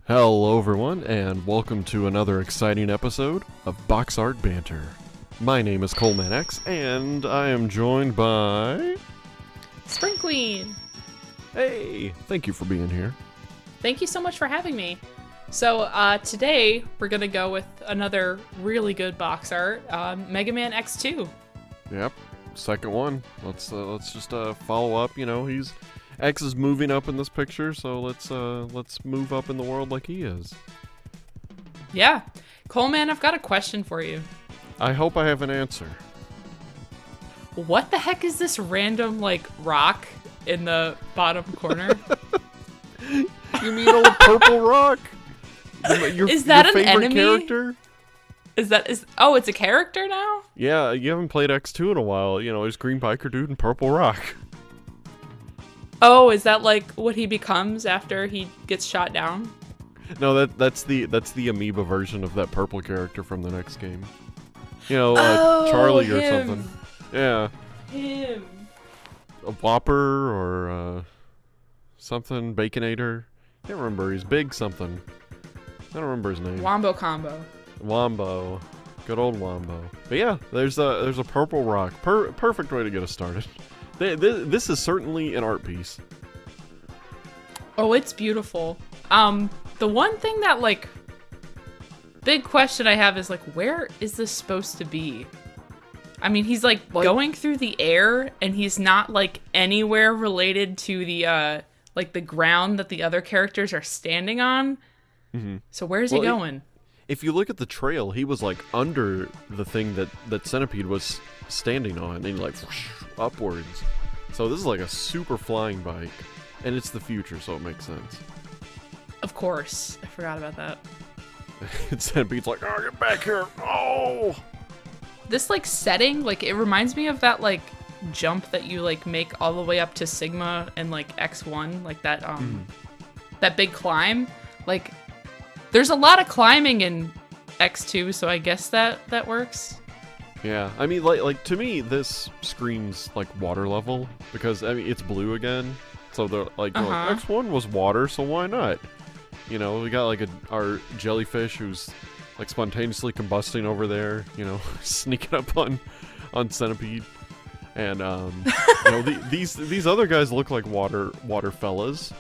Hello everyone, and welcome to another exciting episode of Boxart Banter. My name is ColemanX, and I am joined by... SprinqGueen! Hey, thank you for being here. Thank you so much for having me. So, today, we're gonna go with another really good box art, Megaman X2. Yep, second one. Let's just follow up, X is moving up in this picture, so let's move up in the world like he is. Yeah. Coleman, I've got a question for you. I hope I have an answer. What the heck is this random, rock in the bottom corner? You mean old purple rock? Is that your an favorite enemy? Character? Oh, it's a character now? Yeah, you haven't played X2 in a while. There's Green Biker Dude and Purple Rock. Oh, is that what he becomes after he gets shot down? No, that's the amoeba version of that purple character from the next game. Charlie or him. something. Yeah. Him. A Whopper or something, Baconator. Can't remember. He's big something. I don't remember his name. Wombo Combo. Wombo. Good old Wombo. But yeah, there's a purple rock. Perfect way to get us started. This is certainly an art piece. Oh, it's beautiful. The one thing that, big question I have is, where is this supposed to be? I mean, he's, going through the air, and he's not, anywhere related to the, the ground that the other characters are standing on. Mm-hmm. So where's he going? If you look at the trail, he was, under the thing that Centipede was standing on, and whoosh, upwards. So this is a super flying bike, and it's the future, so it makes sense. Of course. I forgot about that. Centipede's oh, get back here! Oh! This, setting, it reminds me of that, jump that you, make all the way up to Sigma and, X1, that, that big climb. There's a lot of climbing in X2, so I guess that works. Yeah, I mean, to me, this screams water level because it's blue again. So they're X1 was water, so why not? We got our jellyfish who's spontaneously combusting over there. Sneaking up on Centipede, and these other guys look like water fellas.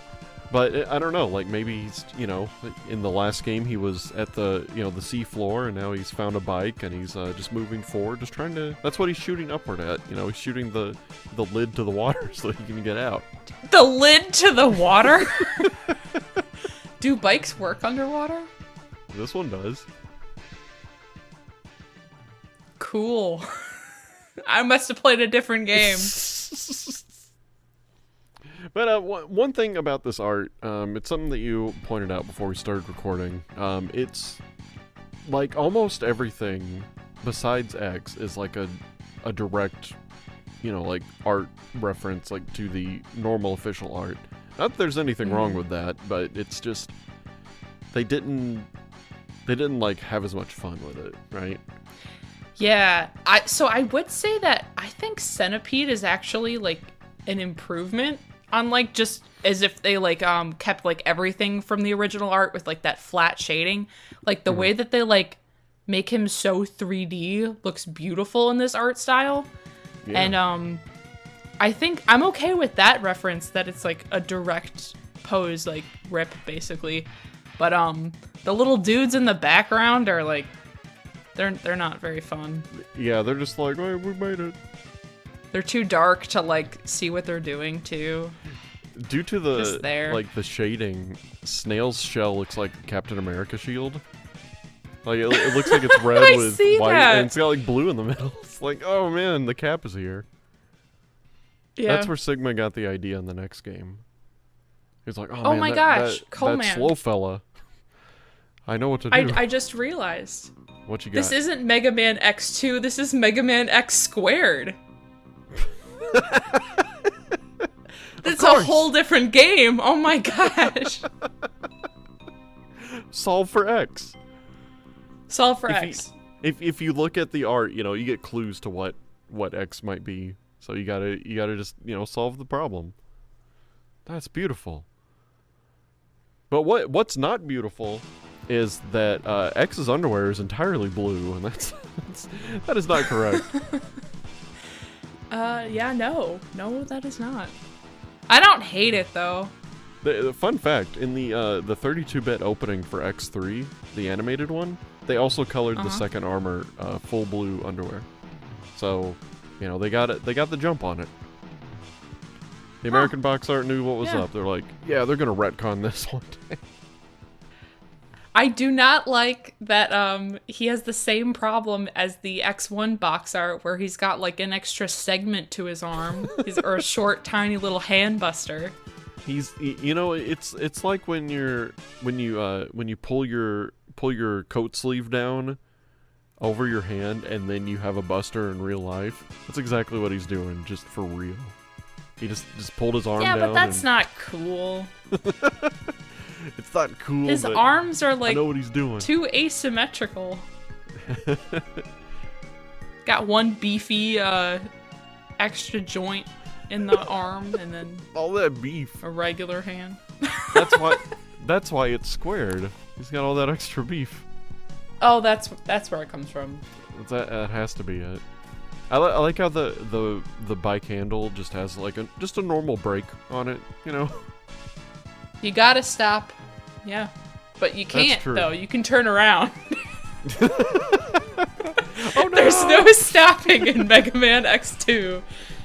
But I don't know, maybe he's, in the last game he was at the, the sea floor, and now he's found a bike, and he's just moving forward, just trying to, that's what he's shooting upward at, he's shooting the lid to the water so he can get out. The lid to the water? Do bikes work underwater? This one does. Cool. I must have played a different game. But one thing about this art, it's something that you pointed out before we started recording. It's almost everything besides X is a direct, art reference to the normal official art. Not that there's anything wrong with that, but it's just they didn't have as much fun with it, right? Yeah, so I would say that I think Centipede is actually an improvement on just as if they kept everything from the original art with that flat shading. The way that they make him so 3D looks beautiful in this art style. Yeah. And I think I'm okay with that reference, that it's a direct pose, rip basically. But the little dudes in the background are they're not very fun. Yeah, they're just hey, we made it. They're too dark to see what they're doing too. Due to the the shading, Snail's shell looks like Captain America shield. It looks like it's red with white, and it's got blue in the middle. It's oh man, the Cap is here. Yeah. That's where Sigma got the idea in the next game. He's oh man, my gosh, that slow fella. I know what to do. I just realized. What you got? This isn't Mega Man X2, this is Mega Man X squared. It's a whole different game. Oh my gosh. Solve for X. Solve for X. If you look at the art, you get clues to what X might be. So you gotta just solve the problem. That's beautiful. But what's not beautiful is that X's underwear is entirely blue, and that is not correct. Yeah, no, that is not. I don't hate it though. The fun fact, in the 32-bit opening for X3, the animated one, they also colored the second armor full blue underwear. So, they got the jump on it. The American box art knew what was up. They're like, yeah, they're gonna retcon this one day. I do not like that he has the same problem as the X1 box art where he's got like an extra segment to his arm, or a short, tiny little hand buster. It's like when you pull your coat sleeve down over your hand and then you have a buster in real life. That's exactly what he's doing, just for real. He just pulled his arm down. Yeah, but that's not cool. It's not cool. His arms are like, I know what he's doing. Too asymmetrical. Got one beefy extra joint in the arm, and then all that beef. A regular hand. That's why it's squared. He's got all that extra beef. Oh, that's where it comes from. That has to be it. I like how the bike handle just has like a normal brake on it. You gotta stop. Yeah. But you can't, though. You can turn around. Oh, no! There's no stopping in Mega Man X2.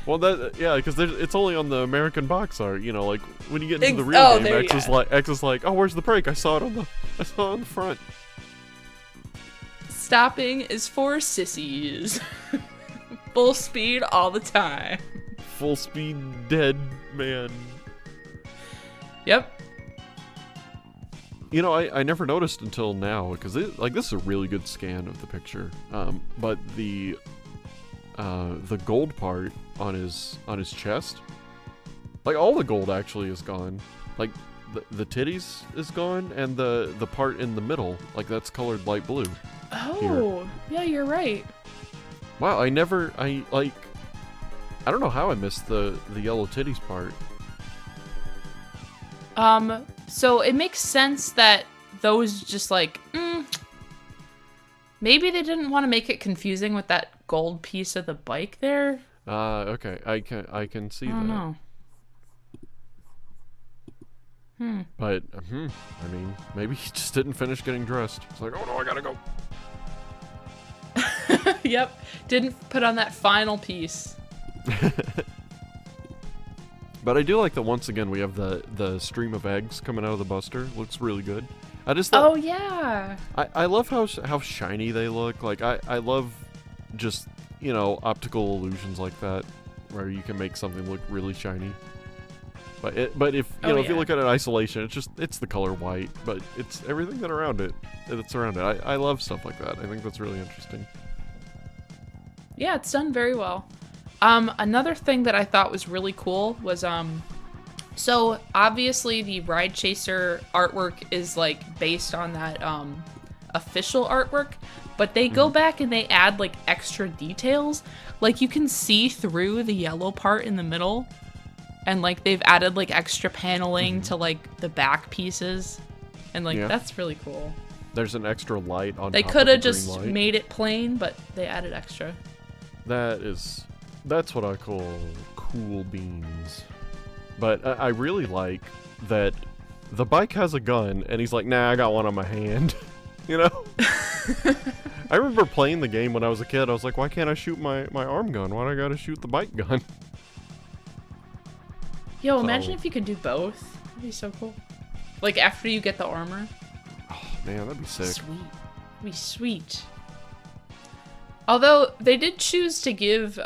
Well, because it's only on the American box art. Like when you get into the real game, X is like, oh, where's the brake? I saw it on the front. Stopping is for sissies. Full speed all the time. Full speed dead man. Yep. I never noticed until now, because this is a really good scan of the picture. But the gold part on his chest, like all the gold actually is gone. Like the titties is gone, and the part in the middle, like that's colored light blue. Oh, yeah, you're right. Wow, I don't know how I missed the yellow titties part. So it makes sense that those just like, maybe they didn't want to make it confusing with that gold piece of the bike there. Okay, I can see that. I don't know. But, I mean, maybe he just didn't finish getting dressed. It's like, oh no, I gotta go. Yep, didn't put on that final piece. But I do like that once again we have the stream of eggs coming out of the buster. Looks really good. I just thought, oh yeah. I love how shiny they look. Like I love just optical illusions like that where you can make something look really shiny. But if you look at it in isolation, it's the color white, but it's everything that's around it. I love stuff like that. I think that's really interesting. Yeah, it's done very well. Another thing that I thought was really cool was so obviously the Ride Chaser artwork is like based on that official artwork, but they go back and they add like extra details. Like you can see through the yellow part in the middle, and like they've added like extra paneling to like the back pieces, and like that's really cool. There's an extra light on. They could have just made it plain, but they added extra. That's what I call cool beans. But I really like that the bike has a gun, and he's like, nah, I got one on my hand. I remember playing the game when I was a kid. I was like, why can't I shoot my arm gun? Why do I gotta shoot the bike gun? Yo, imagine if you could do both. That'd be so cool. Like, after you get the armor. Oh, man, that'd be sick. Sweet. That'd be sweet. Although, they did choose to give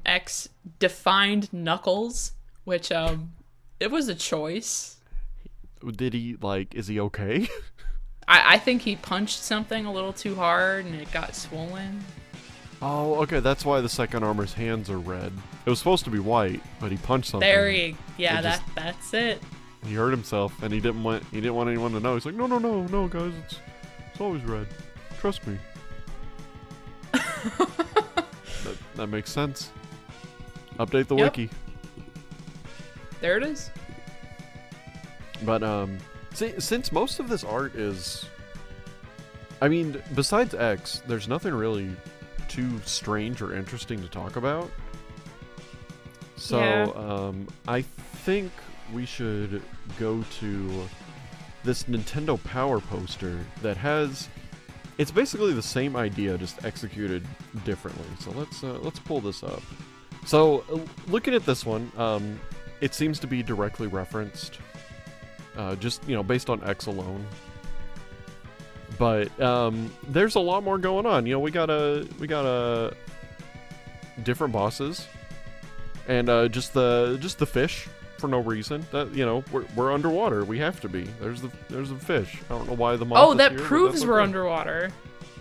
X defined knuckles, which, it was a choice. Did he, is he okay? I think he punched something a little too hard and it got swollen. Oh, okay, that's why the second armor's hands are red. It was supposed to be white, but he punched something. That's it. He hurt himself, and he didn't want anyone to know. He's like, no, guys, it's always red. Trust me. that makes sense. Update the wiki. There it is. But since most of this art is, I mean, besides X, there's nothing really too strange or interesting to talk about. So I think we should go to this Nintendo Power poster that has, it's basically the same idea, just executed differently. So let's pull this up. So looking at this one, it seems to be directly referenced, just, you know, based on X alone. But there's a lot more going on. You know, we got a different bosses, and just the fish for no reason. That, you know, we're underwater. We have to be. There's the fish. I don't know why the moth. Oh, is that here, proves we're underwater.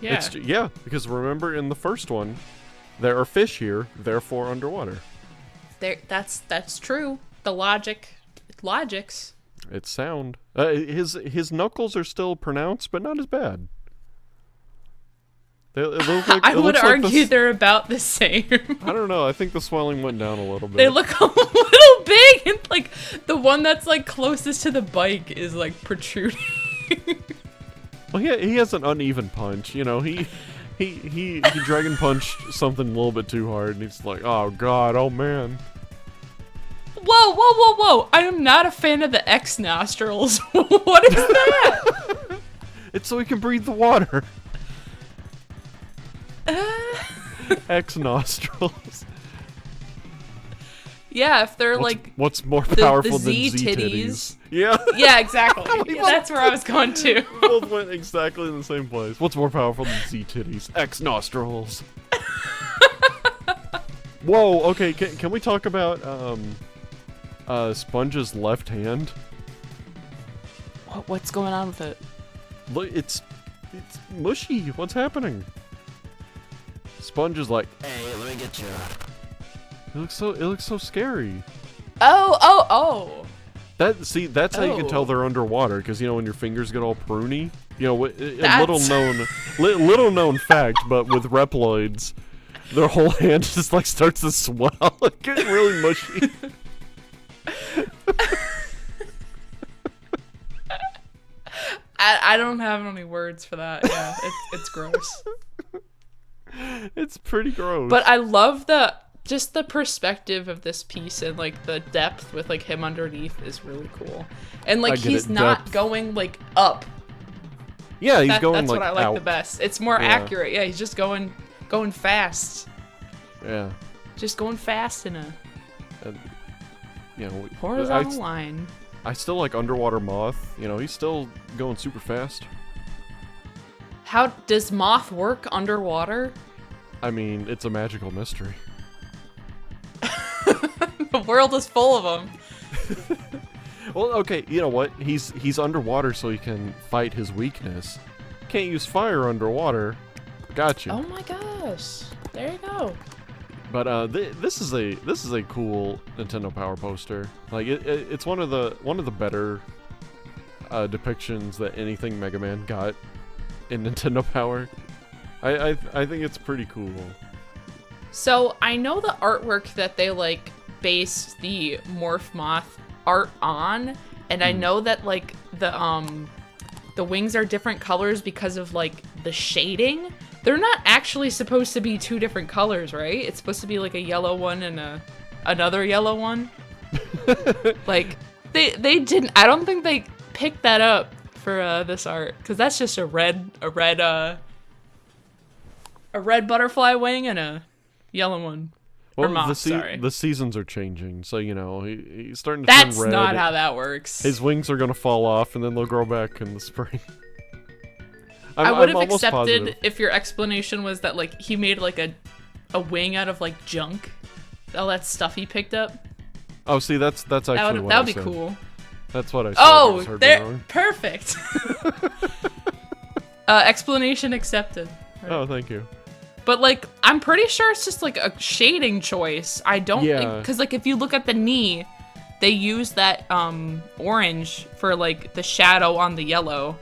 Yeah. Yeah, because remember in the first one, there are fish here, therefore underwater. That's true. The logics. It's sound. His knuckles are still pronounced, but not as bad. It looks like, I would argue they're about the same. I don't know. I think the swelling went down a little bit. They look a little big, and like the one that's like closest to the bike is like protruding. Well, he has an uneven punch. You know, he dragon punched something a little bit too hard, and he's like, oh god, oh man. Whoa! I am not a fan of the X nostrils. What is that? It's so he can breathe the water. X nostrils. Yeah, if they're what's more powerful the than Z Z titties? Yeah. Yeah, exactly. Yeah, that's where I was going to. We both went exactly in the same place. What's more powerful than Z titties? X nostrils. Whoa. Okay. Can we talk about Sponge's left hand? What's going on with it? Look, it's mushy. What's happening? Sponge is like, hey, let me get you. It looks so scary. Oh. That's how you can tell they're underwater, because, you know, when your fingers get all pruny. You know, little known fact, but with Reploids, their whole hand just like starts to swell, getting really mushy. I don't have any words for that. Yeah, it's gross. It's pretty gross. But I love the perspective of this piece, and like the depth with like him underneath is really cool. And like he's not going like up. Yeah, he's going that's like what I like out. the best. It's more accurate. Yeah, he's just going fast. Yeah. Just going fast in a horizontal line. I still like Underwater Moth. You know, he's still going super fast. How does Moth work underwater? I mean, it's a magical mystery. The world is full of them. Well, okay, you know what? He's underwater so he can fight his weakness. Can't use fire underwater. Gotcha. Oh my gosh! There you go. But this is a cool Nintendo Power poster. Like it's one of the better depictions that anything Mega Man got in Nintendo Power. I think it's pretty cool. So I know the artwork that they like based the Morph Moth art on, and I know that like the wings are different colors because of like the shading. They're not actually supposed to be two different colors, right? It's supposed to be like a yellow one and another yellow one. Like they didn't. I don't think they picked that up for this art, because that's just a red butterfly wing and a yellow one. Well, or moth, the seasons are changing, so you know he's starting to That's turn red. not how that works. His wings are gonna fall off, and then they'll grow back in the spring. I would have accepted positive. if your explanation was that like he made like a wing out of like junk, all that stuff he picked up. Oh, see, that's actually what I said. That would be cool. That's what I said. Oh, there, perfect. Explanation accepted. Right. Oh, thank you. But like, I'm pretty sure it's just like a shading choice. I don't think, because like if you look at the knee, they use that orange for like the shadow on the yellow.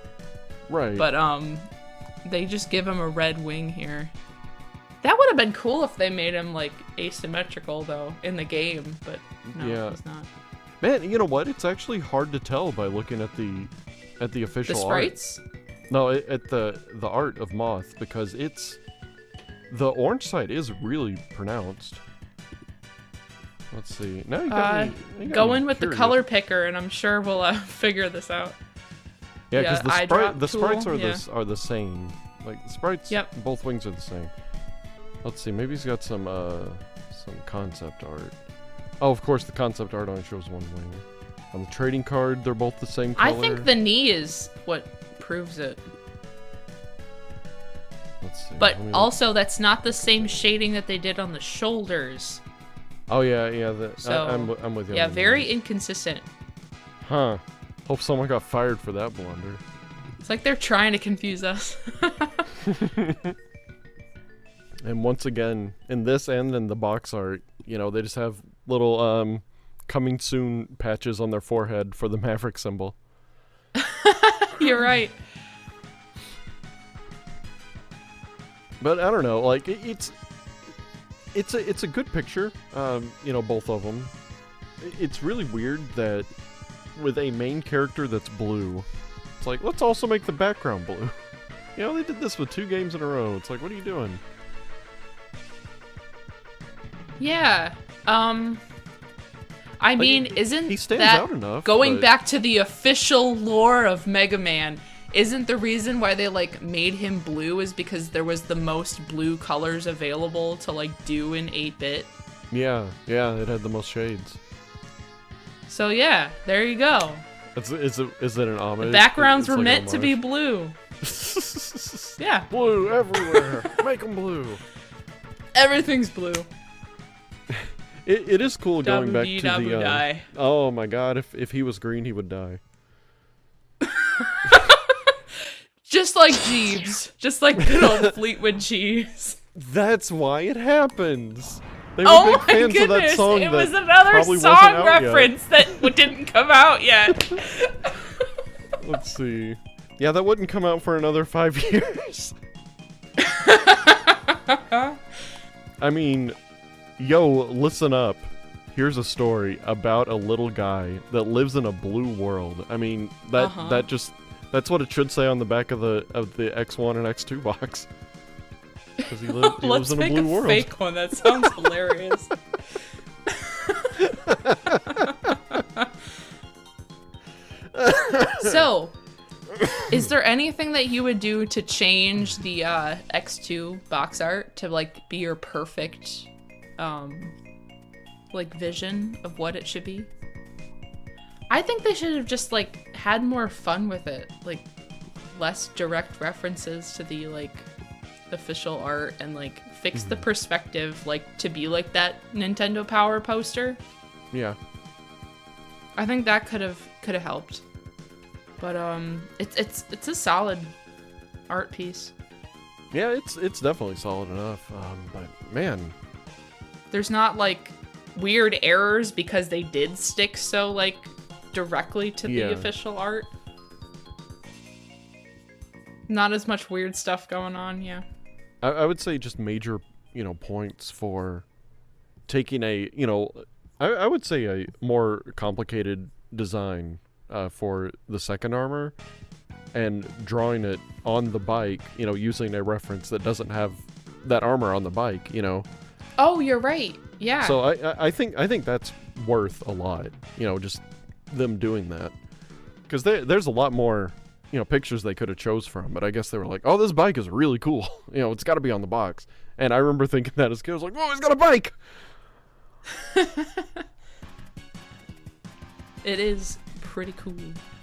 Right. But they just give him a red wing here. That would have been cool if they made him, like, asymmetrical, though, in the game, but no, he's not. Man, you know what? It's actually hard to tell by looking at the official The sprites? art. No, at the art of Moth, because the orange side is really pronounced. Let's see. Now you got me, go in with the color picker, and I'm sure we'll figure this out. Yeah, because the sprites are the same. Like the sprites, both wings are the same. Let's see. Maybe he's got some concept art. Oh, of course, the concept art only shows one wing. On the trading card, they're both the same color. I think the knee is what proves it. Let's see. But also, that's not the same shading that they did on the shoulders. Oh yeah. So, I'm with you. Yeah, very inconsistent. Huh. Hope someone got fired for that blunder. It's like they're trying to confuse us. And once again, in this and in the box art, you know, they just have little coming soon patches on their forehead for the Maverick symbol. You're right. But I don't know, like it's a good picture. You know, both of them. It's really weird that with a main character that's blue, it's like, let's also make the background blue. You know, they did this with 2 games in a row. It's like, what are you doing? Yeah. I mean, isn't he stands that out enough, going back to the official lore of Mega Man? Isn't the reason why they like made him blue is because there was the most blue colors available to like do in 8-bit? Yeah, it had the most shades. So yeah, there you go. Is it an homage? The backgrounds were like meant to be blue. Yeah. Blue everywhere. Make them blue. Everything's blue. It is cool going back to the. Die. Oh my god! If he was green, he would die. Just like Jeeves. Just like good old Fleetwood Jeeves. That's why it happens. They were big fans of that song. It was another song reference that didn't come out yet. Let's see. Yeah, that wouldn't come out for another 5 years. I mean, yo, listen up. Here's a story about a little guy that lives in a blue world. I mean, that's what it should say on the back of the X1 and X2 box. Because he lives in a blue world. Let's make a fake one. That sounds hilarious. So, is there anything that you would do to change the X2 box art to like be your perfect like vision of what it should be? I think they should have just like had more fun with it, like less direct references to the like official art and like fix the perspective like to be like that Nintendo Power poster. Yeah. I think that could have helped. But it's a solid art piece. Yeah, it's definitely solid enough. But man, there's not like weird errors because they did stick so like directly to the official art. Not as much weird stuff going on, yeah. I would say just major, points for taking a, I would say a more complicated design for the second armor and drawing it on the bike, using a reference that doesn't have that armor on the bike, Oh, you're right. Yeah. So I think that's worth a lot, just them doing that. Because there's a lot more, pictures they could have chose from, but I guess they were like, oh, this bike is really cool. It's got to be on the box. And I remember thinking that as a kid. I was like, whoa, he's got a bike! It is pretty cool.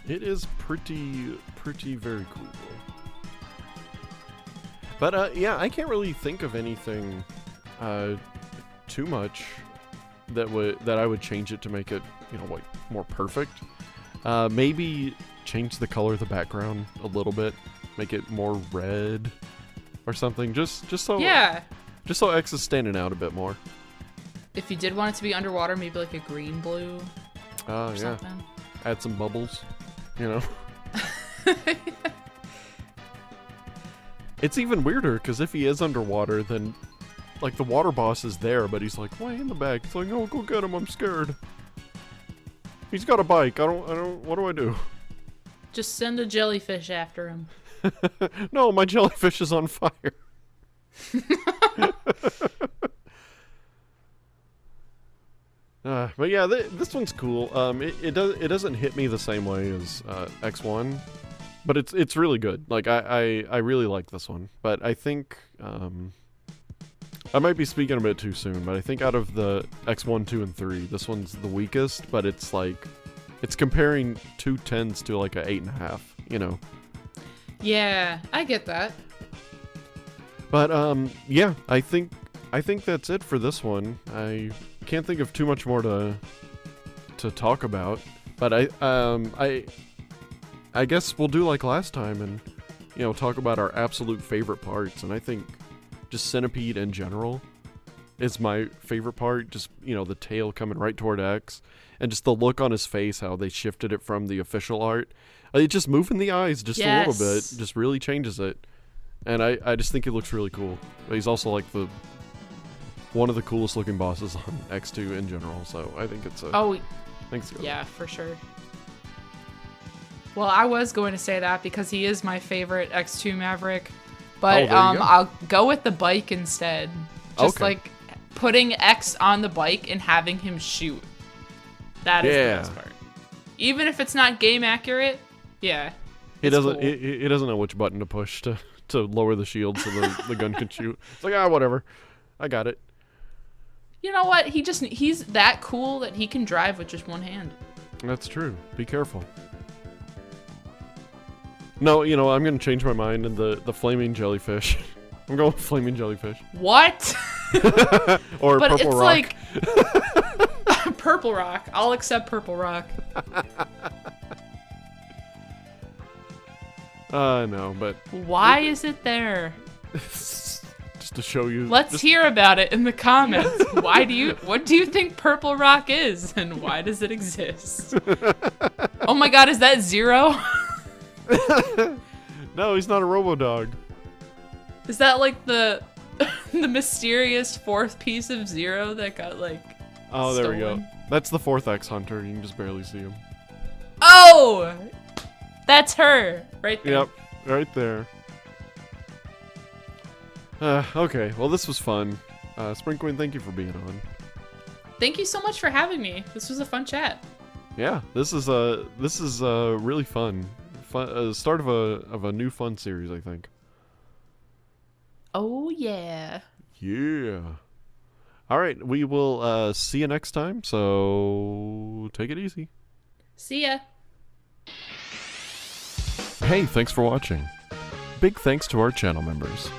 It is pretty very cool. But, yeah, I can't really think of anything too much that I would change it to make it, like, more perfect. Maybe change the color of the background a little bit, make it more red or something, just so X is standing out a bit more. If you did want it to be underwater, maybe like a green blue. Oh yeah. Something. Add some bubbles, It's even weirder, because if he is underwater, then, like, the water boss is there, but he's, like, way in the back. It's like, oh, go get him, I'm scared. He's got a bike, what do I do? Just send a jellyfish after him. No, my jellyfish is on fire. But yeah, this one's cool. It doesn't hit me the same way as X1, but it's really good. Like I really like this one. But I think I might be speaking a bit too soon. But I think out of the X1, 2, and 3, this one's the weakest. But it's like it's comparing 2 10s to like a 8.5. You know. Yeah, I get that. But yeah, I think that's it for this one. I can't think of too much more to talk about. But I guess we'll do like last time and talk about our absolute favorite parts. And I think just Centipede in general is my favorite part. Just the tail coming right toward X, and just the look on his face, how they shifted it from the official art. It just moving the eyes just a little bit just really changes it. And I just think it looks really cool. But he's also like one of the coolest looking bosses on X2 in general, so I think it's yeah, for sure. Well, I was going to say that because he is my favorite X2 Maverick, but I'll go with the bike instead. Just like putting X on the bike and having him shoot. That is the best part. Even if it's not game accurate, yeah. He doesn't know which button to push to lower the shield so the gun can shoot. It's like, whatever. I got it. You know what? He's that cool that he can drive with just one hand. That's true. Be careful. No, I'm going to change my mind and the flaming jellyfish. I'm going with flaming jellyfish. What? Or but purple it's rock. Like Purple Rock. I'll accept Purple Rock. No, but why is it there? Just to show you. Let's hear about it in the comments. What do you think Purple Rock is, and why does it exist? Oh my God, is that Zero? No, he's not a Robo-Dog. Is that like the mysterious fourth piece of Zero that got like stolen? There we go. That's the 4th X Hunter. You can just barely see him. Oh! That's her, right there. Yep, right there. Okay, well this was fun. SprinqGueen, thank you for being on. Thank you so much for having me. This was a fun chat. Yeah, this is really fun. Start of a new fun series, I think. Oh yeah. Yeah. All right, we will see you next time. So take it easy. See ya. Hey, thanks for watching. Big thanks to our channel members: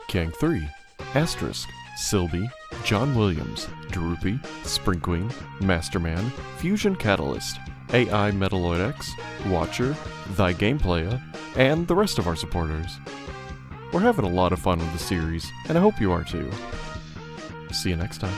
Kang3, Asterisk, Sylvie, John Williams, Droopy, SprinqGueen, Masterman, Fusion Catalyst, AI Metaloid X, Watcher, Thy Gameplaya, and the rest of our supporters. We're having a lot of fun with the series, and I hope you are too. See you next time.